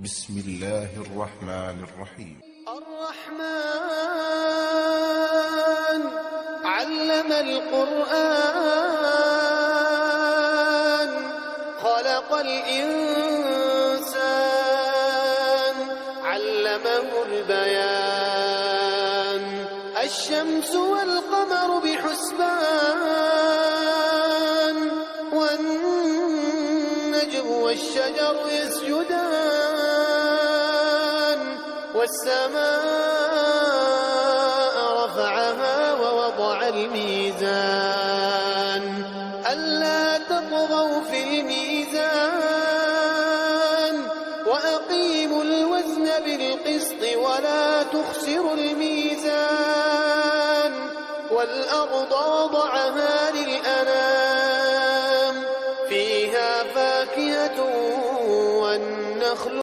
بسم الله الرحمن الرحيم. الرحمن علم القرآن خلق الإنسان علمه البيان الشمس والقمر بحسبان والنجم والشجر يسجدان والسماء رفعها ووضع الميزان ألا تطغوا في الميزان وأقيموا الوزن بالقسط ولا تخسروا الميزان والأرض وضعها للأنام